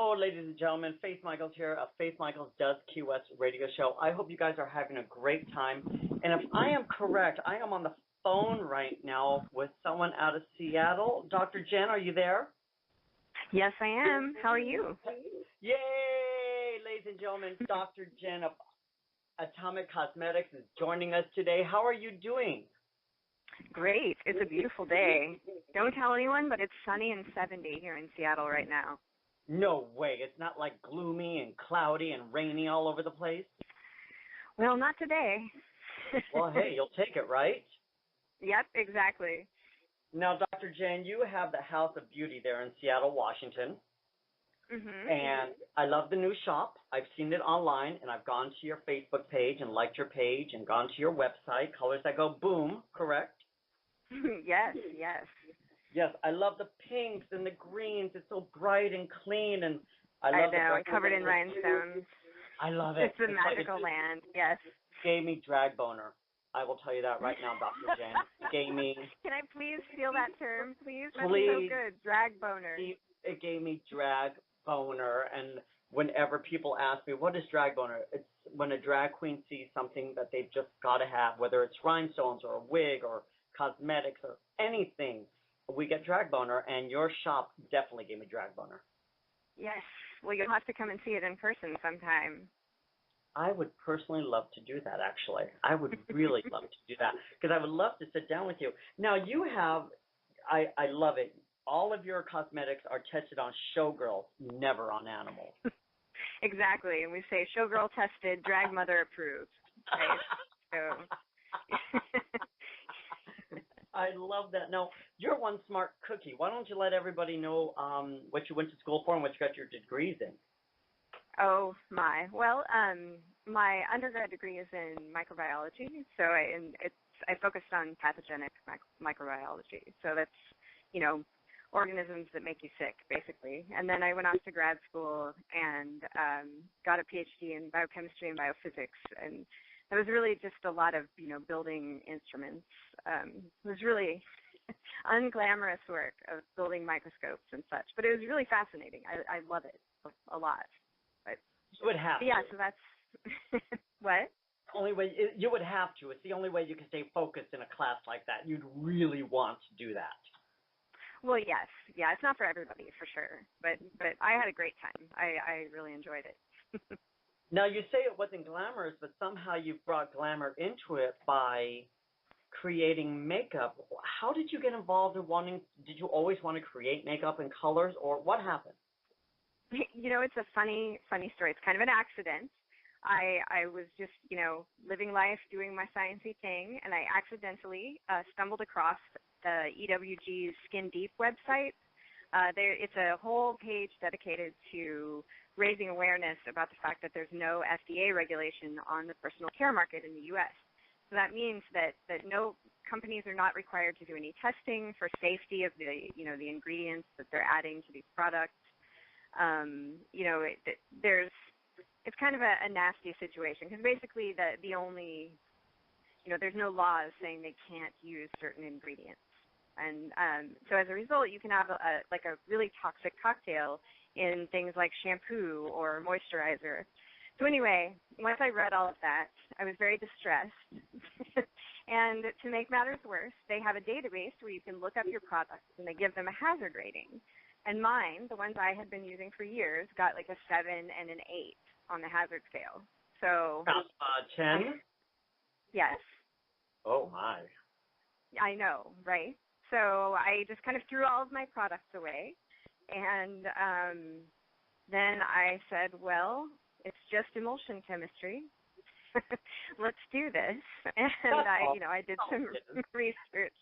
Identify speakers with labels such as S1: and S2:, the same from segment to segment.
S1: Hello, ladies and gentlemen. Faith Michaels here of Faith Michaels Does Key West radio show. I hope you guys are having a great time. And if I am correct, I am on the phone right now with someone out of Seattle. Dr. Jen, are you there?
S2: Yes, I am. How are you?
S1: Yay, ladies and gentlemen. Dr. Jen of Atomic Cosmetics is joining us today. How are you doing?
S2: Great. It's a beautiful day. Don't tell anyone, but it's sunny and 70 here in Seattle right now.
S1: No way. It's not like gloomy and cloudy and rainy all over the place?
S2: Well, not today.
S1: Well, hey, you'll take it, right?
S2: Yep, exactly.
S1: Now, Dr. Jen, you have the House of Beauty there in Seattle, Washington.
S2: Mm-hmm.
S1: And I love the new shop. I've seen it online, and I've gone to your Facebook page and liked your page and gone to your website, Colors That Go Boom, correct?
S2: Yes, yes.
S1: Yes, I love the pinks and the greens. It's so bright and clean, and I
S2: know,
S1: the
S2: covered in rhinestones.
S1: I love it.
S2: It's a magical land, yes.
S1: It gave me drag boner. I will tell you that right now, Dr. Jen. It gave me...
S2: Can I please steal that term, please? That's
S1: please.
S2: So good, drag boner.
S1: It gave me drag boner, and whenever people ask me, what is drag boner? It's when a drag queen sees something that they've just got to have, whether it's rhinestones or a wig or cosmetics or anything, we get drag boner, and your shop definitely gave me drag boner.
S2: Yes. Well, you'll have to come and see it in person sometime.
S1: I would personally love to do that, actually. I would really love to do that, because I would love to sit down with you. Now, you have, I love it, all of your cosmetics are tested on showgirls, never on animals.
S2: Exactly. And we say showgirl tested, drag mother approved. Right? So...
S1: I love that. Now, you're one smart cookie. Why don't you let everybody know what you went to school for and what you got your degrees in?
S2: Oh, my. Well, my undergrad degree is in microbiology, so I focused on pathogenic microbiology. So that's, organisms that make you sick, basically. And then I went off to grad school and got a PhD in biochemistry and biophysics, and it was really just a lot of, building instruments. It was really unglamorous work of building microscopes and such, but it was really fascinating. I love it a lot. But,
S1: you would have to.
S2: Yeah, so that's what?
S1: Only way you would have to. It's the only way you can stay focused in a class like that. You'd really want to do that.
S2: Well, yes. Yeah, it's not for everybody, for sure. But I had a great time. I really enjoyed it.
S1: Now, you say it wasn't glamorous, but somehow you've brought glamour into it by creating makeup. How did you get involved in did you always want to create makeup and colors, or what happened?
S2: It's a funny story. It's kind of an accident. I was just, living life, doing my sciencey thing, and I accidentally stumbled across the EWG's Skin Deep website. It's a whole page dedicated to raising awareness about the fact that there's no FDA regulation on the personal care market in the U.S. So that means that no companies are not required to do any testing for safety of the ingredients that they're adding to these products. It's kind of a nasty situation, because basically the only, there's no laws saying they can't use certain ingredients. And so as a result, you can have a really toxic cocktail in things like shampoo or moisturizer. So anyway, once I read all of that, I was very distressed. And to make matters worse, they have a database where you can look up your products, and they give them a hazard rating. And mine, the ones I had been using for years, got like a 7 and an 8 on the hazard scale. So
S1: 10?
S2: Yes.
S1: Oh, my.
S2: I know, right? So I just kind of threw all of my products away. And then I said, well, it's just emulsion chemistry. Let's do this. And I did some research.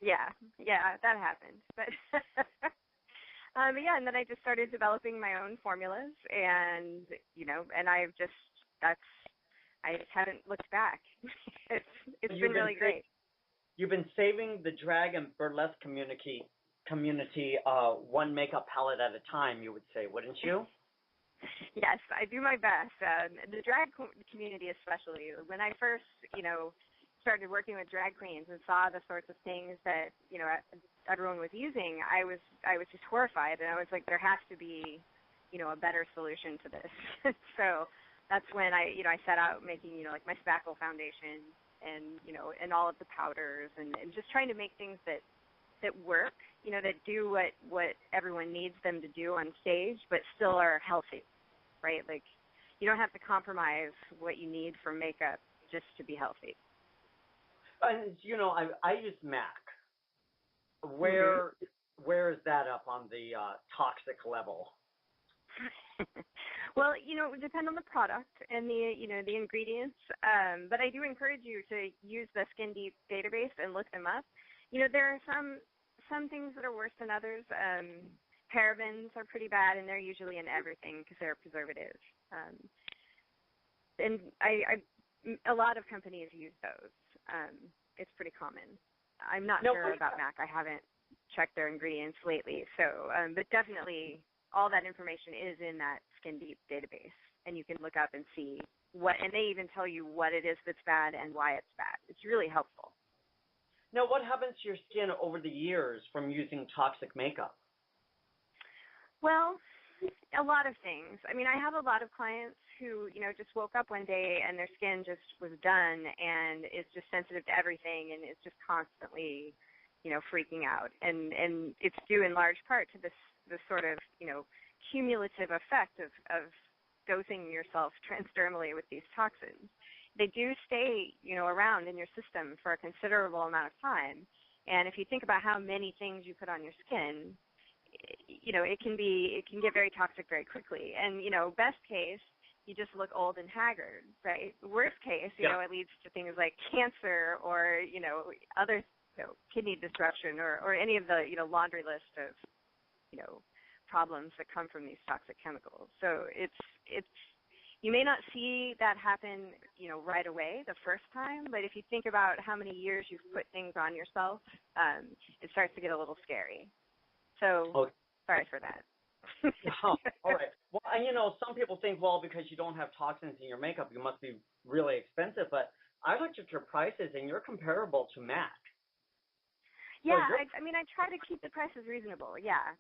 S2: Yeah, that happened. But and then I just started developing my own formulas, and and I just haven't looked back. It's been really great.
S1: You've been saving the drag and burlesque community one makeup palette at a time, you would say, wouldn't you?
S2: Yes, I do my best. The drag community especially. When I first, started working with drag queens and saw the sorts of things that, everyone was using, I was just horrified, and I was like, there has to be, a better solution to this. So that's when I set out making, like my spackle foundation and, and all of the powders and just trying to make things that work, that do what everyone needs them to do on stage, but still are healthy, right? Like, you don't have to compromise what you need for makeup just to be healthy.
S1: And, I use MAC. Where is that up on the toxic level?
S2: Well, it would depend on the product and the ingredients. But I do encourage you to use the Skin Deep database and look them up. There are some things that are worse than others. Parabens are pretty bad, and they're usually in everything because they're preservatives. And a lot of companies use those. It's pretty common. I'm not sure about MAC. I haven't checked their ingredients lately. So, but definitely all that information is in that Skin Deep database, and you can look up and see and they even tell you what it is that's bad and why it's bad. It's really helpful.
S1: Now, what happens to your skin over the years from using toxic makeup?
S2: Well, a lot of things. I mean, I have a lot of clients who, just woke up one day and their skin just was done and is just sensitive to everything and is just constantly, freaking out. And it's due in large part to this sort of, cumulative effect of dosing yourself transdermally with these toxins. They do stay, around in your system for a considerable amount of time. And if you think about how many things you put on your skin, it can get very toxic very quickly. And, best case, you just look old and haggard, right? Worst case, it leads to things like cancer or, other kidney disruption or any of the, laundry list of, problems that come from these toxic chemicals. So it's you may not see that happen, right away the first time, but if you think about how many years you've put things on yourself, it starts to get a little scary. So sorry for that.
S1: Oh, all right. Well, and some people think, well, because you don't have toxins in your makeup, you must be really expensive. But I looked at your prices, and you're comparable to MAC.
S2: Yeah, so I try to keep the prices reasonable. Yeah.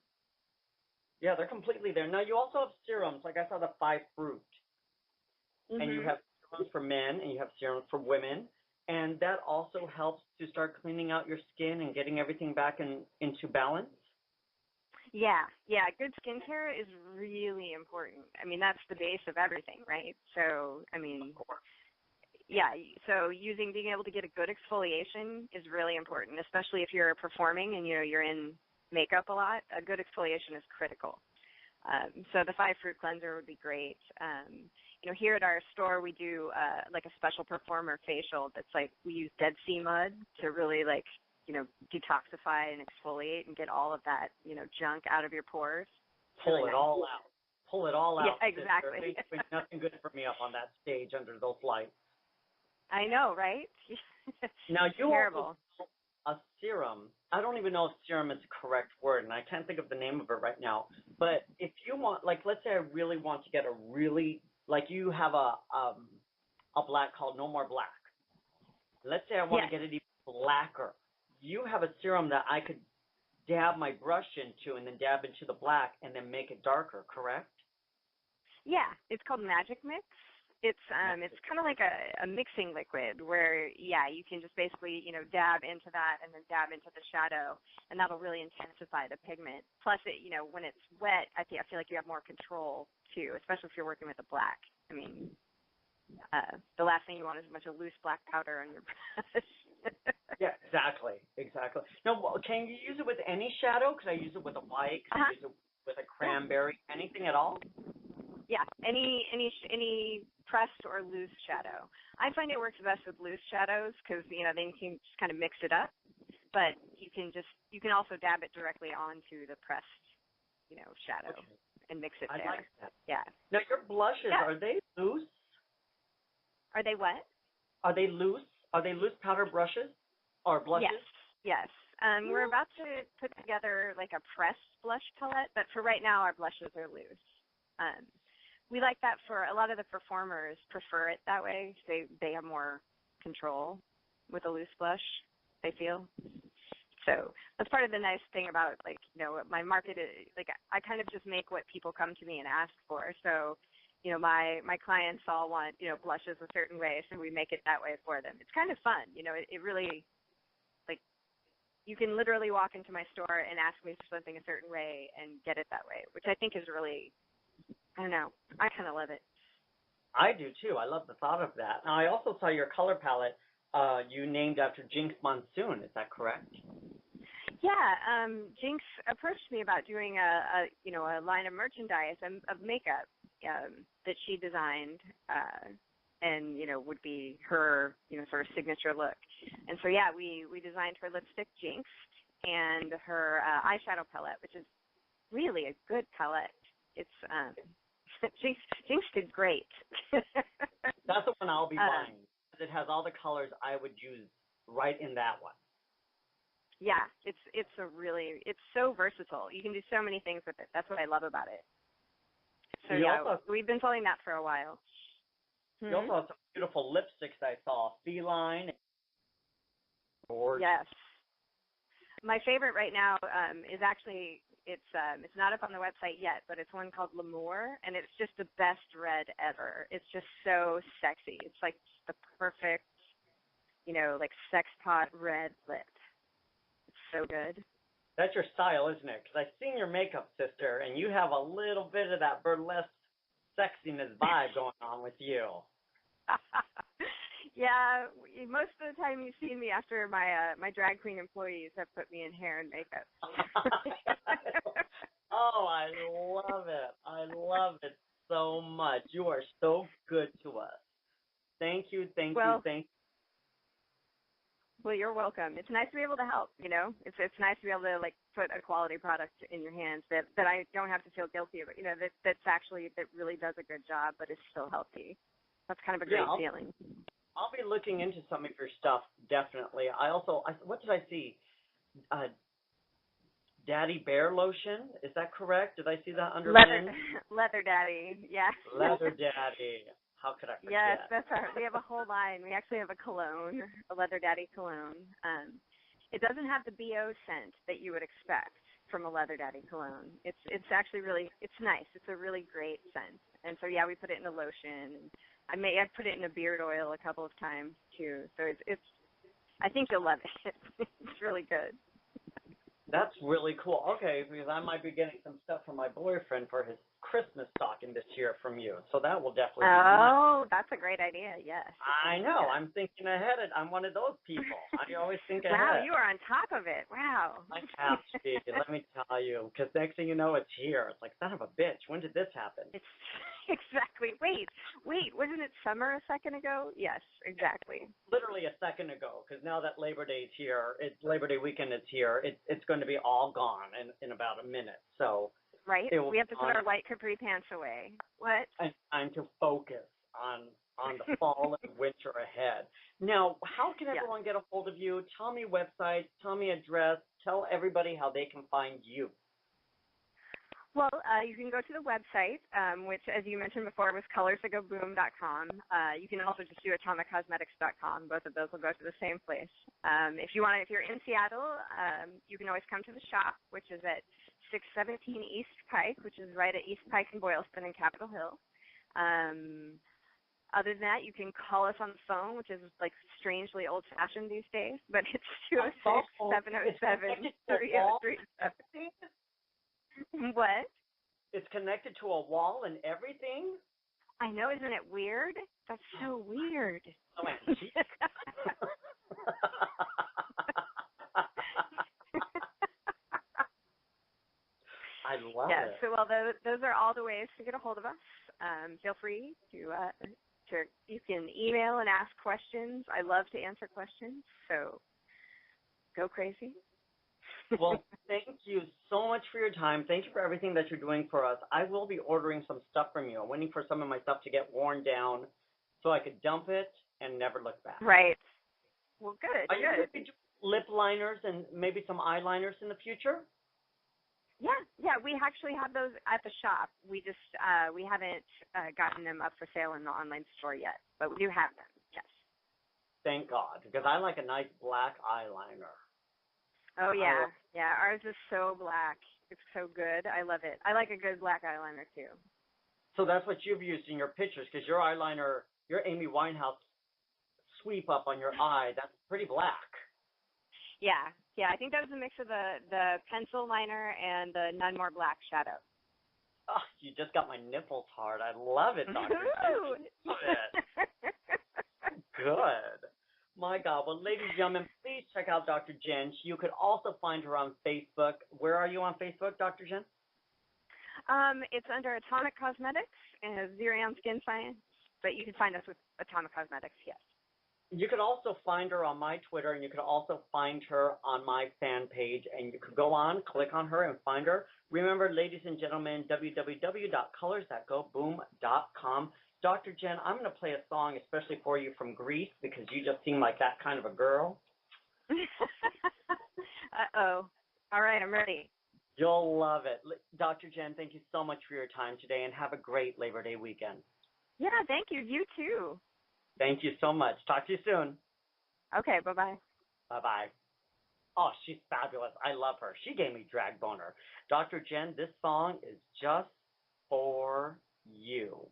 S1: Yeah, they're completely there. Now, you also have serums. Like I saw the 5 Fruit. Mm-hmm. And you have serums for men, and you have serums for women. And that also helps to start cleaning out your skin and getting everything back into balance.
S2: Yeah. Good skincare is really important. That's the base of everything, right? So, of course. Yeah. So being able to get a good exfoliation is really important, especially if you're performing and, you're in makeup a lot. A good exfoliation is critical. So the 5 Fruit cleanser would be great. Here at our store, we do like a special performer facial that's like we use Dead Sea mud to really detoxify and exfoliate and get all of that, junk out of your pores.
S1: Pull it all out.
S2: Yeah, exactly.
S1: There's nothing good for me up on that stage under those lights.
S2: I know, right?
S1: Now, you
S2: terrible.
S1: Also a serum. I don't even know if serum is the correct word, and I can't think of the name of it right now. But if you want, let's say I really want to get you have a black called No More Black. Let's say I want to get it even blacker. You have a serum that I could dab my brush into and then dab into the black and then make it darker, correct?
S2: Yeah, it's called Magic Mix. It's kind of like a mixing liquid where, you can just basically, dab into that and then dab into the shadow, and that'll really intensify the pigment. Plus, when it's wet, I feel like you have more control, too, especially if you're working with a black. The last thing you want is a bunch of loose black powder on your brush.
S1: Yeah, exactly. Now, can you use it with any shadow? Because I use it with a white, I use it with a cranberry, anything at all?
S2: Yeah, any pressed or loose shadow. I find it works best with loose shadows because, then you can just kind of mix it up. But you can also dab it directly onto the pressed, shadow and mix it there.
S1: I like that.
S2: Yeah.
S1: Now, your blushes, are they loose?
S2: Are they what?
S1: Are they loose? Are they loose powder brushes or blushes?
S2: Yes. We're about to put together like a pressed blush palette, but for right now, our blushes are loose. We like that for a lot of the performers prefer it that way. They have more control with a loose blush, they feel. So that's part of the nice thing about, like, my market is, like, I kind of just make what people come to me and ask for. So, my clients all want, blushes a certain way, so we make it that way for them. It's kind of fun. It really, like, you can literally walk into my store and ask me for something a certain way and get it that way, which I think is really, I don't know, I kind of love it.
S1: I do too. I love the thought of that. Now, I also saw your color palette you named after Jinx Monsoon. Is that correct?
S2: Yeah, Jinx approached me about doing a line of merchandise of makeup that she designed, and would be her sort of signature look. And so yeah, we designed her lipstick Jinx and her eyeshadow palette, which is really a good palette. It's Jinx did great.
S1: That's the one I'll be buying. It has all the colors I would use right in that one.
S2: Yeah, it's so versatile. You can do so many things with it. That's what I love about it. So we've been selling that for a while.
S1: You also have some beautiful lipsticks I saw. Feline.
S2: Yes. My favorite right now is actually, it's not up on the website yet, but it's one called L'Amour, and it's just the best red ever. It's just so sexy. It's like the perfect, like sex pot red lip. It's so good.
S1: That's your style, isn't it? Because I've seen your makeup, sister, and you have a little bit of that burlesque sexiness vibe going on with you.
S2: Yeah, most of the time you've seen me after my drag queen employees have put me in hair and makeup.
S1: Oh, I love it. I love it so much. You are so good to us. Thank you.
S2: Well, you're welcome. It's nice to be able to help, It's nice to be able to, like, put a quality product in your hands that I don't have to feel guilty about, that really does a good job but is still healthy. That's kind of a great feeling.
S1: I'll be looking into some of your stuff, definitely. What did I see? Daddy Bear lotion, is that correct? Did I see that under
S2: Leather Daddy, yeah.
S1: Leather Daddy. How could I forget?
S2: Yes, we have a whole line. We actually have a cologne, a Leather Daddy cologne. It doesn't have the BO scent that you would expect from a Leather Daddy cologne. It's actually it's nice. It's a really great scent. And so yeah, we put it in a lotion. I've put it in a beard oil a couple of times too. So I think you'll love it. It's really good.
S1: That's really cool. Okay, because I might be getting some stuff from my boyfriend for his Christmas stocking this year from you. So that will definitely be nice.
S2: That's a great idea, yes.
S1: I know. Yeah. I'm thinking ahead. I'm one of those people. I always think ahead.
S2: Wow, you are on top of it. Wow.
S1: I have to be. Let me tell you. Because next thing you know, it's here. It's like, son of a bitch. When did this happen?
S2: Exactly. Wait. Wasn't it summer a second ago? Yes, exactly.
S1: Literally a second ago. Because now that Labor Day is here, Labor Day weekend is here, it's going to be all gone in about a minute. So.
S2: Right. We have to put our white capri pants away. What?
S1: And time to focus on the fall and winter ahead. Now, how can everyone get a hold of you? Tell me website, tell me address, tell everybody how they can find you.
S2: Well, you can go to the website, which, as you mentioned before, was colorsthatgoboom.com. You can also just do atomiccosmetics.com. Both of those will go to the same place. If you're in Seattle, you can always come to the shop, which is at 617 East Pike, which is right at East Pike and Boylston in Capitol Hill. Other than that, you can call us on the phone, which is like strangely old-fashioned these days, but it's 206-707-3037. What?
S1: It's connected to a wall and everything?
S2: I know, isn't it weird? That's so weird.
S1: Oh, my I love it.
S2: Yeah, so those are all the ways to get a hold of us. Feel free to you can email and ask questions. I love to answer questions, so go crazy.
S1: Well, thank you so much for your time. Thank you for everything that you're doing for us. I will be ordering some stuff from you. I'm waiting for some of my stuff to get worn down so I could dump it and never look back.
S2: Right. Well, good.
S1: Are you going to do lip liners and maybe some eyeliners in the future?
S2: Yeah, we actually have those at the shop. We just we haven't gotten them up for sale in the online store yet, but we do have them. Yes.
S1: Thank God, because I like a nice black eyeliner.
S2: Oh yeah, yeah. Ours is so black. It's so good. I love it. I like a good black eyeliner too.
S1: So that's what you've used in your pictures, because your eyeliner, your Amy Winehouse sweep up on your eye, that's pretty black.
S2: Yeah, yeah. I think that was a mix of the pencil liner and the None More Black shadow.
S1: Oh, you just got my nipples hard. I love it, Dr. Love it. Good. My God. Well, ladies and gentlemen, please check out Dr. Jen. You could also find her on Facebook. Where are you on Facebook, Dr. Jen?
S2: It's under Atomic Cosmetics and Zerion Skin Science, but you can find us with Atomic Cosmetics, yes.
S1: You could also find her on my Twitter, and you could also find her on my fan page, and you could go on, click on her, and find her. Remember, ladies and gentlemen, www.colorsthatgoboom.com. Dr. Jen, I'm going to play a song especially for you from Greece because you just seem like that kind of a girl.
S2: Uh-oh. All right, I'm ready.
S1: You'll love it. Dr. Jen, thank you so much for your time today, and have a great Labor Day weekend.
S2: Yeah, thank you. You too.
S1: Thank you so much. Talk to you soon.
S2: Okay, bye-bye.
S1: Bye-bye. Oh, she's fabulous. I love her. She gave me drag boner. Dr. Jen, this song is just for you.